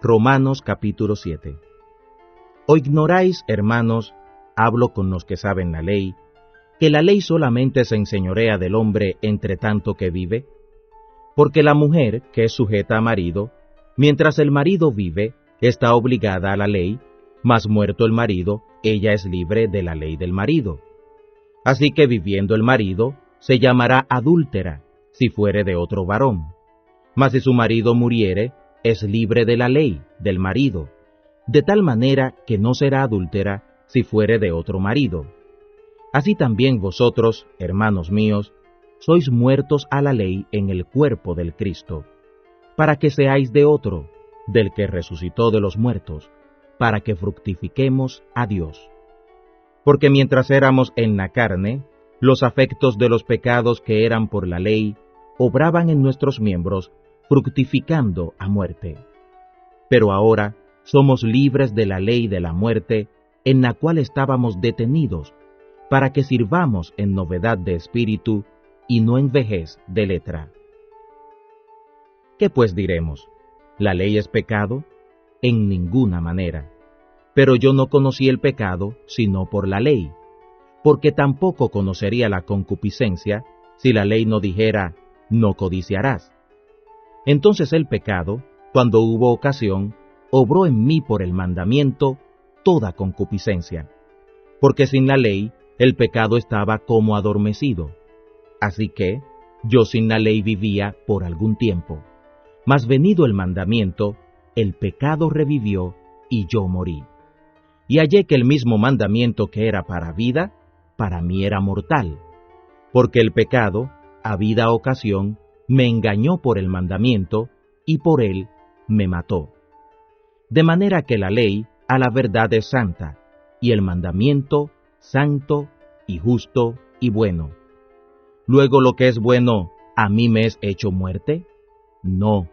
Romanos capítulo 7. ¿O ignoráis, hermanos, hablo con los que saben la ley, que la ley solamente se enseñorea del hombre entre tanto que vive? Porque la mujer, que es sujeta a marido, mientras el marido vive, está obligada a la ley, mas muerto el marido, ella es libre de la ley del marido. Así que viviendo el marido, se llamará adúltera, si fuere de otro varón. Mas si su marido muriere, es libre de la ley del marido, de tal manera que no será adúltera si fuere de otro marido. Así también vosotros, hermanos míos, sois muertos a la ley en el cuerpo del Cristo, para que seáis de otro, del que resucitó de los muertos, para que fructifiquemos a Dios. Porque mientras éramos en la carne, los afectos de los pecados que eran por la ley obraban en nuestros miembros, fructificando a muerte. Pero ahora somos libres de la ley de la muerte, en la cual estábamos detenidos, para que sirvamos en novedad de espíritu y no en vejez de letra. ¿Qué pues diremos? ¿La ley es pecado? En ninguna manera. Pero yo no conocí el pecado sino por la ley, porque tampoco conocería la concupiscencia si la ley no dijera, no codiciarás. Entonces el pecado, cuando hubo ocasión, obró en mí por el mandamiento toda concupiscencia, porque sin la ley el pecado estaba como adormecido. Así que yo sin la ley vivía por algún tiempo, mas venido el mandamiento, el pecado revivió y yo morí. Y hallé que el mismo mandamiento que era para vida, para mí era mortal, porque el pecado, habida ocasión, me engañó por el mandamiento, y por él me mató. De manera que la ley a la verdad es santa, y el mandamiento santo y justo y bueno. Luego lo que es bueno, ¿a mí me es hecho muerte? No,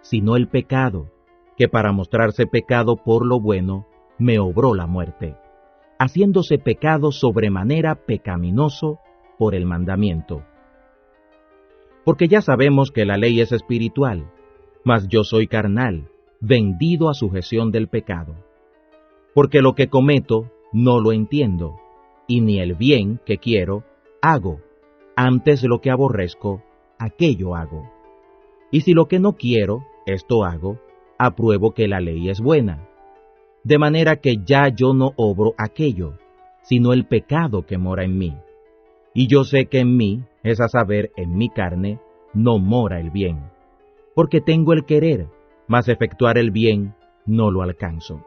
sino el pecado, que para mostrarse pecado por lo bueno, me obró la muerte, haciéndose pecado sobremanera pecaminoso por el mandamiento. Porque ya sabemos que la ley es espiritual, mas yo soy carnal, vendido a sujeción del pecado. Porque lo que cometo no lo entiendo, y ni el bien que quiero hago, antes lo que aborrezco, aquello hago. Y si lo que no quiero, esto hago, apruebo que la ley es buena. De manera que ya yo no obro aquello, sino el pecado que mora en mí. Y yo sé que en mí, es a saber, en mi carne, no mora el bien. Porque tengo el querer, mas efectuar el bien no lo alcanzo.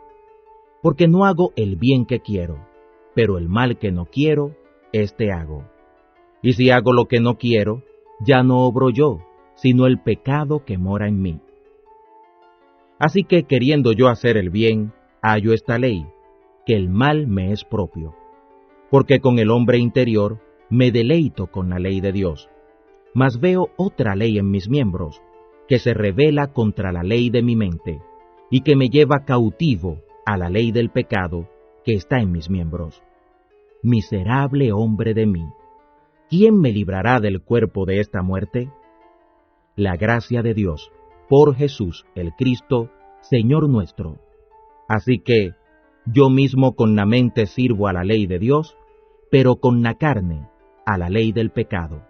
Porque no hago el bien que quiero, pero el mal que no quiero, éste hago. Y si hago lo que no quiero, ya no obro yo, sino el pecado que mora en mí. Así que queriendo yo hacer el bien, hallo esta ley, que el mal me es propio. Porque con el hombre interior me deleito con la ley de Dios. Mas veo otra ley en mis miembros, que se rebela contra la ley de mi mente, y que me lleva cautivo a la ley del pecado que está en mis miembros. Miserable hombre de mí, ¿quién me librará del cuerpo de esta muerte? La gracia de Dios, por Jesús el Cristo, Señor nuestro. Así que yo mismo con la mente sirvo a la ley de Dios, pero con la carne a la ley del pecado.